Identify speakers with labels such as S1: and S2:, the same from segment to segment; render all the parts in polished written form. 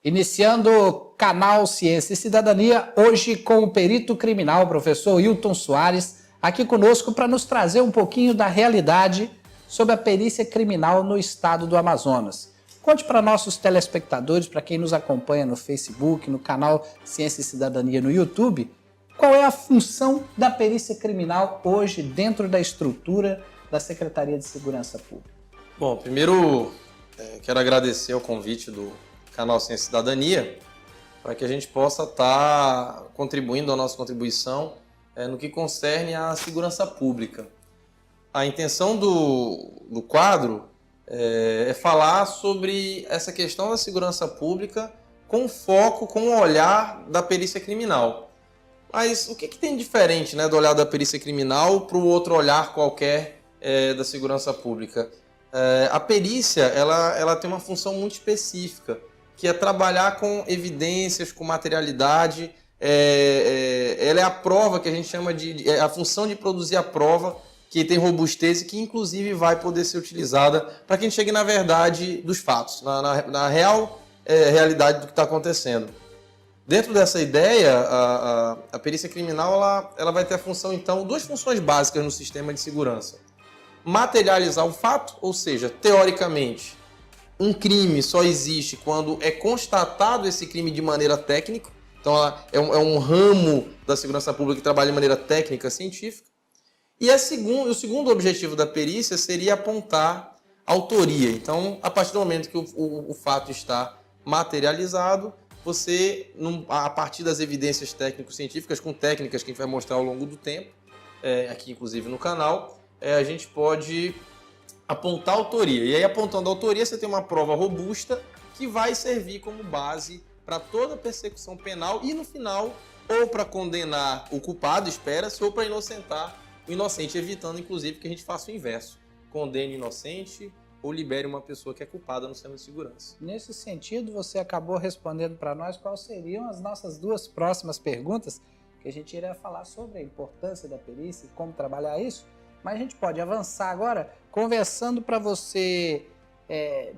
S1: Iniciando o canal Ciência e Cidadania, hoje com o perito criminal, professor Wilton Soares, aqui conosco para nos trazer um pouquinho da realidade sobre a perícia criminal no estado do Amazonas. Conte para nossos telespectadores, para quem nos acompanha no Facebook, no canal Ciência e Cidadania no YouTube, qual é a função da perícia criminal hoje dentro da estrutura da Secretaria de Segurança Pública?
S2: Bom, primeiro quero agradecer o convite do canal Ciência e Cidadania para que a gente possa estar contribuindo a nossa contribuição no que concerne à segurança pública. A intenção do quadro é falar sobre essa questão da segurança pública com foco, com o olhar da perícia criminal. Mas o que tem diferente, do olhar da perícia criminal para o outro olhar qualquer da segurança pública? A perícia ela tem uma função muito específica, que é trabalhar com evidências, com materialidade. Ela é a prova que a gente chama a função de produzir a prova, que tem robustez e que inclusive vai poder ser utilizada para que a gente chegue na verdade dos fatos, na real realidade do que está acontecendo. Dentro dessa ideia, a perícia criminal ela vai ter a função, então, duas funções básicas no sistema de segurança. Materializar o fato, ou seja, teoricamente, um crime só existe quando é constatado esse crime de maneira técnica. Então, é um ramo da segurança pública que trabalha de maneira técnica, científica. E o segundo objetivo da perícia seria apontar autoria. Então, a partir do momento que o fato está materializado, você, a partir das evidências técnico-científicas, com técnicas que a gente vai mostrar ao longo do tempo, aqui inclusive no canal, a gente pode apontar a autoria. E aí, apontando a autoria, você tem uma prova robusta que vai servir como base para toda a persecução penal e, no final, ou para condenar o culpado, espera-se, ou para inocentar o inocente, evitando, inclusive, que a gente faça o inverso. Condene o inocente ou libere uma pessoa que é culpada no sistema de segurança.
S1: Nesse sentido, você acabou respondendo para nós quais seriam as nossas duas próximas perguntas, que a gente iria falar sobre a importância da perícia e como trabalhar isso, mas a gente pode avançar agora conversando para você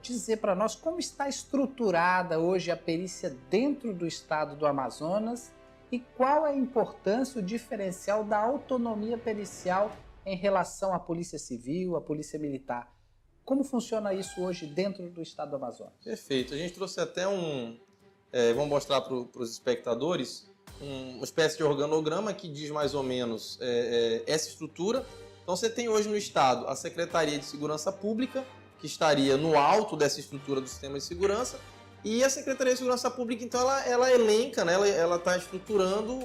S1: dizer para nós como está estruturada hoje a perícia dentro do estado do Amazonas e qual é a importância, o diferencial da autonomia pericial em relação à Polícia Civil, à Polícia Militar. Como funciona isso hoje dentro do estado do Amazonas?
S2: Perfeito. A gente trouxe até vamos mostrar para os espectadores, uma espécie de organograma que diz mais ou menos essa estrutura. Então você tem hoje no estado a Secretaria de Segurança Pública, que estaria no alto dessa estrutura do sistema de segurança, e a Secretaria de Segurança Pública, então, ela elenca, ela está estruturando,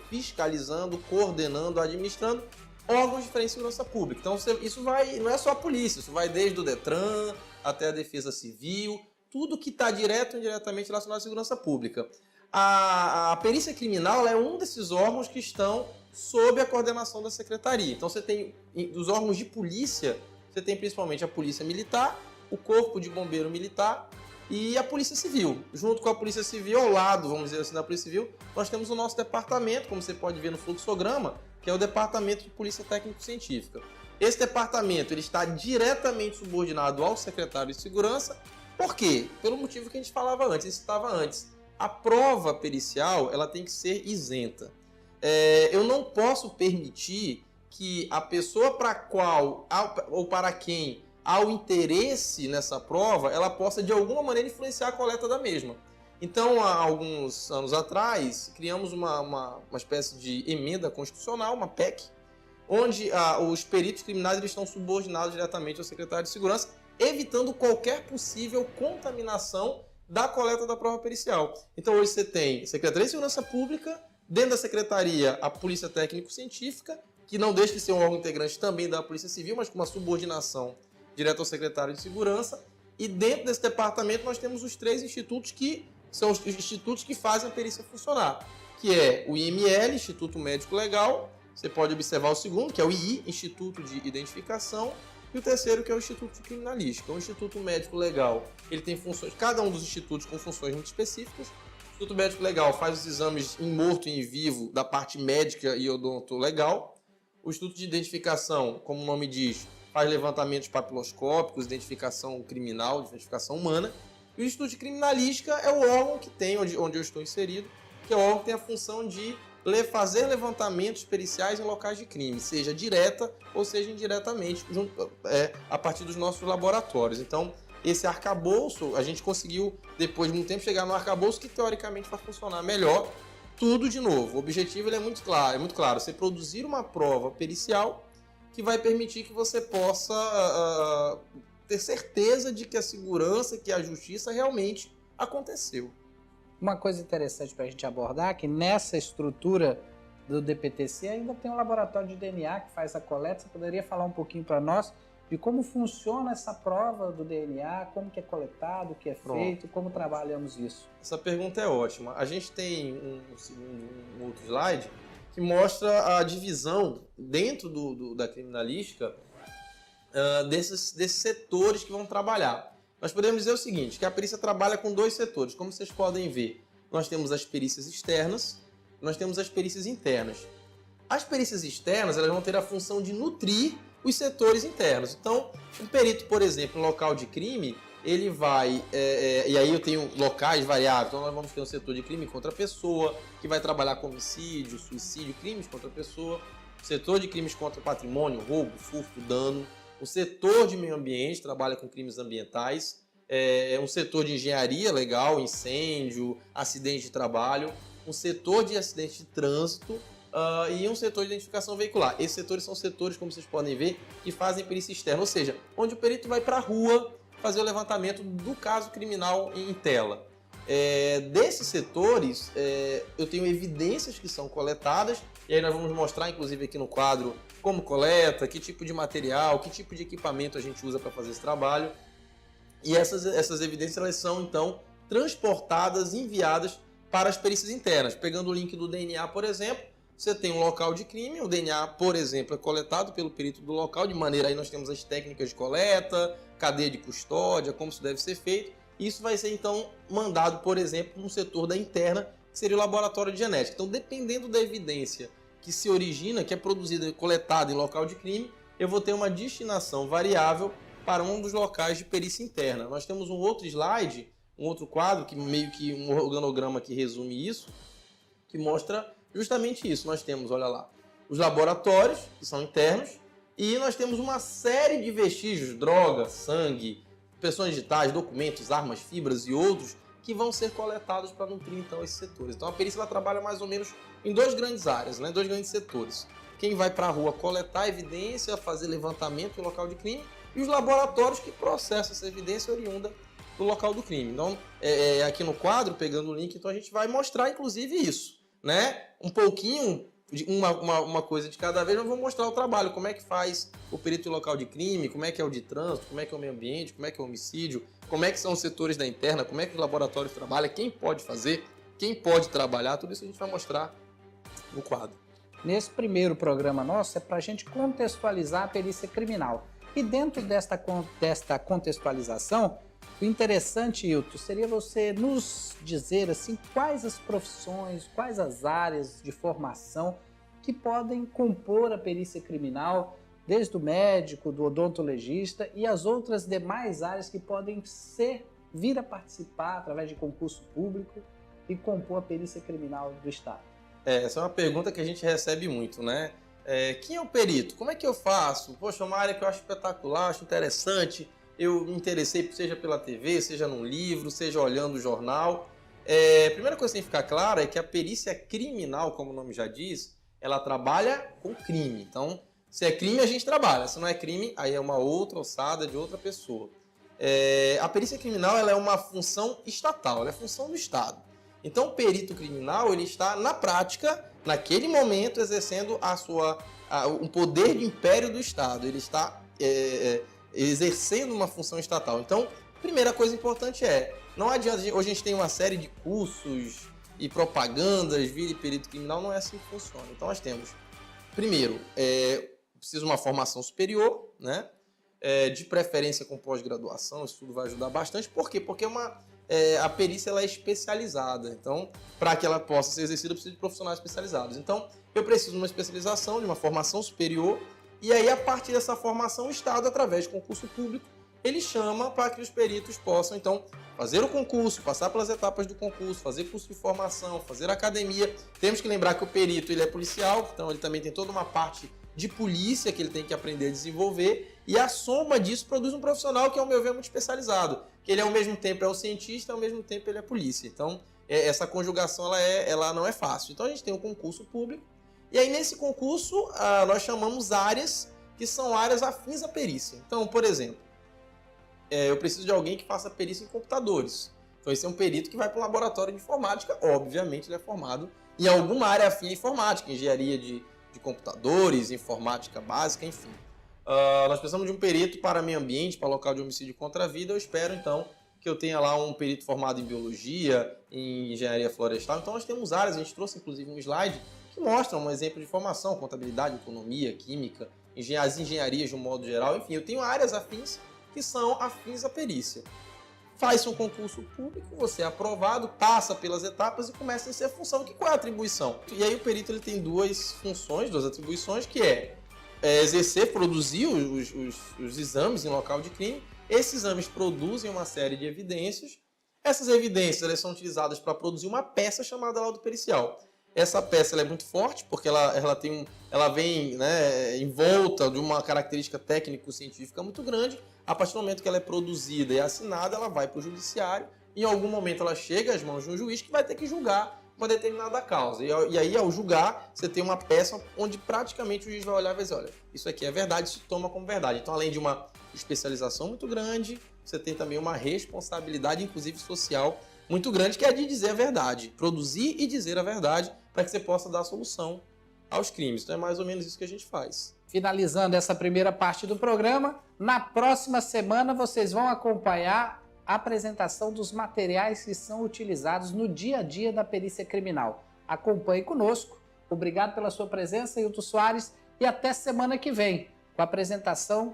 S2: fiscalizando, coordenando, administrando órgãos diferentes de segurança pública. Então, isso não é só a polícia, isso vai desde o Detran até a Defesa Civil, tudo que está direto ou indiretamente relacionado à segurança pública. A perícia criminal é um desses órgãos que estão sob a coordenação da Secretaria. Então, você tem, dos órgãos de polícia, você tem principalmente a Polícia Militar, o Corpo de Bombeiro Militar e a Polícia Civil. Junto com a Polícia Civil, ao lado, vamos dizer assim, da Polícia Civil, nós temos o nosso departamento, como você pode ver no fluxograma, que é o Departamento de Polícia Técnico-Científica. Esse departamento ele está diretamente subordinado ao Secretário de Segurança. Por quê? Pelo motivo que a gente falava antes, eu citava antes. A prova pericial ela tem que ser isenta. Eu não posso permitir que a pessoa para qual ou para quem há o interesse nessa prova, ela possa de alguma maneira influenciar a coleta da mesma. Então, há alguns anos atrás, criamos uma espécie de emenda constitucional, uma PEC, onde os peritos criminais eles estão subordinados diretamente ao secretário de Segurança, evitando qualquer possível contaminação da coleta da prova pericial. Então, hoje você tem Secretaria de Segurança Pública, dentro da Secretaria, a Polícia Técnico-Científica, que não deixa de ser um órgão integrante também da Polícia Civil, mas com uma subordinação direta ao secretário de Segurança. E dentro desse departamento nós temos os três institutos que são os institutos que fazem a perícia funcionar, que é o IML, Instituto Médico Legal, você pode observar o segundo, que é o II, Instituto de Identificação, e o terceiro, que é o Instituto de Criminalística. O Instituto Médico Legal, ele tem funções, cada um dos institutos com funções muito específicas. O Instituto Médico Legal faz os exames em morto e em vivo da parte médica e odontolegal. O Instituto de Identificação, como o nome diz, faz levantamentos papiloscópicos, identificação criminal, identificação humana. E o Instituto de Criminalística é o órgão que tem, onde eu estou inserido, que é o órgão que tem a função de fazer levantamentos periciais em locais de crime, seja direta ou seja indiretamente, a partir dos nossos laboratórios. Então, esse arcabouço, a gente conseguiu, depois de muito tempo, chegar no arcabouço que, teoricamente, vai funcionar melhor. Tudo de novo. O objetivo ele é muito claro. Você produzir uma prova pericial que vai permitir que você possa ter certeza de que a segurança, que a justiça realmente aconteceu.
S1: Uma coisa interessante para a gente abordar é que nessa estrutura do DPTC ainda tem um laboratório de DNA que faz a coleta. Você poderia falar um pouquinho para nós de como funciona essa prova do DNA, como que é coletado, o que é feito, como trabalhamos isso?
S2: Essa pergunta é ótima. A gente tem um outro slide que mostra a divisão dentro da criminalística desses setores que vão trabalhar. Nós podemos dizer o seguinte, que a perícia trabalha com dois setores. Como vocês podem ver, nós temos as perícias externas, nós temos as perícias internas. As perícias externas elas vão ter a função de nutrir os setores internos. Então, um perito, por exemplo, em local de crime, ele vai... e aí eu tenho locais variáveis. Então, nós vamos ter um setor de crime contra a pessoa, que vai trabalhar com homicídio, suicídio, crimes contra a pessoa. O setor de crimes contra patrimônio, roubo, furto, dano. O setor de meio ambiente trabalha com crimes ambientais. Um setor de engenharia legal, incêndio, acidente de trabalho. Um setor de acidente de trânsito. E um setor de identificação veicular. Esses setores são setores, como vocês podem ver, que fazem perícia externa, ou seja, onde o perito vai para a rua fazer o levantamento do caso criminal em tela. Desses setores, eu tenho evidências que são coletadas, e aí nós vamos mostrar, inclusive aqui no quadro, como coleta, que tipo de material, que tipo de equipamento a gente usa para fazer esse trabalho. E essas evidências elas são, então, transportadas, enviadas para as perícias internas. Pegando o link do DNA, por exemplo, você tem um local de crime, o DNA, por exemplo, é coletado pelo perito do local, de maneira aí nós temos as técnicas de coleta, cadeia de custódia, como isso deve ser feito. Isso vai ser, então, mandado, por exemplo, no setor da interna, que seria o laboratório de genética. Então, dependendo da evidência que se origina, que é produzida e coletada em local de crime, eu vou ter uma destinação variável para um dos locais de perícia interna. Nós temos um outro slide, um outro quadro, que meio que um organograma que resume isso, que mostra justamente isso. Nós temos, olha lá, os laboratórios, que são internos, e nós temos uma série de vestígios, droga, sangue, impressões digitais, documentos, armas, fibras e outros, que vão ser coletados para nutrir, então, esses setores. Então, a perícia ela trabalha mais ou menos em duas grandes áreas, né? Dois grandes setores. Quem vai para a rua coletar evidência, fazer levantamento no local de crime, e os laboratórios que processam essa evidência oriunda do local do crime. Então, aqui no quadro, pegando o link, então a gente vai mostrar, inclusive, isso, né? Um pouquinho, uma coisa de cada vez, nós vamos mostrar o trabalho, como é que faz o perito em local de crime, como é que é o de trânsito, como é que é o meio ambiente, como é que é o homicídio, como é que são os setores da interna, como é que os laboratórios trabalham, quem pode fazer, quem pode trabalhar, tudo isso a gente vai mostrar no quadro.
S1: Nesse primeiro programa nosso é para a gente contextualizar a perícia criminal. E dentro desta contextualização, o interessante, Hilton, seria você nos dizer assim, quais as profissões, quais as áreas de formação que podem compor a perícia criminal, desde o médico, do odontologista e as outras demais áreas que podem vir a participar através de concurso público e compor a perícia criminal do Estado.
S2: Essa é uma pergunta que a gente recebe muito, né? Quem é o perito? Como é que eu faço? Poxa, é uma área que eu acho espetacular, acho interessante. Eu me interessei, seja pela TV, seja num livro, seja olhando o jornal. A primeira coisa que tem que ficar clara é que a perícia criminal, como o nome já diz, ela trabalha com crime. Então, se é crime, a gente trabalha. Se não é crime, aí é uma outra ossada de outra pessoa. A perícia criminal ela é uma função estatal, ela é função do Estado. Então, o perito criminal ele está, na prática, naquele momento, exercendo um poder de império do Estado. Ele está exercendo uma função estatal. Então, primeira coisa importante não adianta, hoje a gente tem uma série de cursos e propagandas, vire perito criminal, não é assim que funciona. Então, nós temos, primeiro, precisa uma formação superior, né? De preferência com pós-graduação, isso tudo vai ajudar bastante. Por quê? Porque a perícia ela é especializada. Então, para que ela possa ser exercida, precisa de profissionais especializados. Então, eu preciso de uma especialização, de uma formação superior, e aí, a partir dessa formação, o Estado, através de concurso público, ele chama para que os peritos possam, então, fazer o concurso, passar pelas etapas do concurso, fazer curso de formação, fazer academia. Temos que lembrar que o perito ele é policial, então ele também tem toda uma parte de polícia que ele tem que aprender a desenvolver, e a soma disso produz um profissional que, ao meu ver, é muito especializado, que ele ao mesmo tempo é um cientista, ao mesmo tempo ele é polícia. Então, essa conjugação ela não é fácil. Então, a gente tem um concurso público, e aí nesse concurso nós chamamos áreas que são áreas afins à perícia. Então, por exemplo, eu preciso de alguém que faça perícia em computadores. Então, esse é um perito que vai para um laboratório de informática. Obviamente, ele é formado em alguma área afim à informática, engenharia de computadores, informática básica, enfim. Nós precisamos de um perito para meio ambiente, para local de homicídio contra a vida. Eu espero, então, que eu tenha lá um perito formado em biologia, em engenharia florestal. Então, nós temos áreas, a gente trouxe, inclusive, um slide que mostra um exemplo de formação, contabilidade, economia, química, as engenharias de um modo geral. Enfim, eu tenho áreas afins que são afins à perícia. Faz-se um concurso público, você é aprovado, passa pelas etapas e começa a ser a função. Qual é a atribuição? E aí o perito ele tem duas funções, duas atribuições, que é exercer, produzir os exames em local de crime. Esses exames produzem uma série de evidências. Essas evidências elas são utilizadas para produzir uma peça chamada laudo pericial. Essa peça ela é muito forte porque ela vem, né, envolta de uma característica técnico-científica muito grande. A partir do momento que ela é produzida e assinada, ela vai para o judiciário. Em algum momento ela chega às mãos de um juiz que vai ter que julgar uma determinada causa. E aí, ao julgar, você tem uma peça onde praticamente o juiz vai olhar e vai dizer, olha, isso aqui é verdade, isso toma como verdade. Então, além de uma especialização muito grande, você tem também uma responsabilidade, inclusive social, muito grande, que é de dizer a verdade. Produzir e dizer a verdade para que você possa dar solução aos crimes. Então, é mais ou menos isso que a gente faz.
S1: Finalizando essa primeira parte do programa, na próxima semana vocês vão acompanhar a apresentação dos materiais que são utilizados no dia a dia da perícia criminal. Acompanhe conosco. Obrigado pela sua presença, Hilton Soares, e até semana que vem, com a apresentação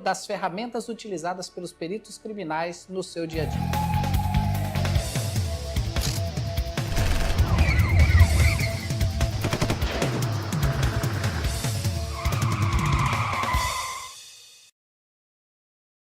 S1: das ferramentas utilizadas pelos peritos criminais no seu dia a dia.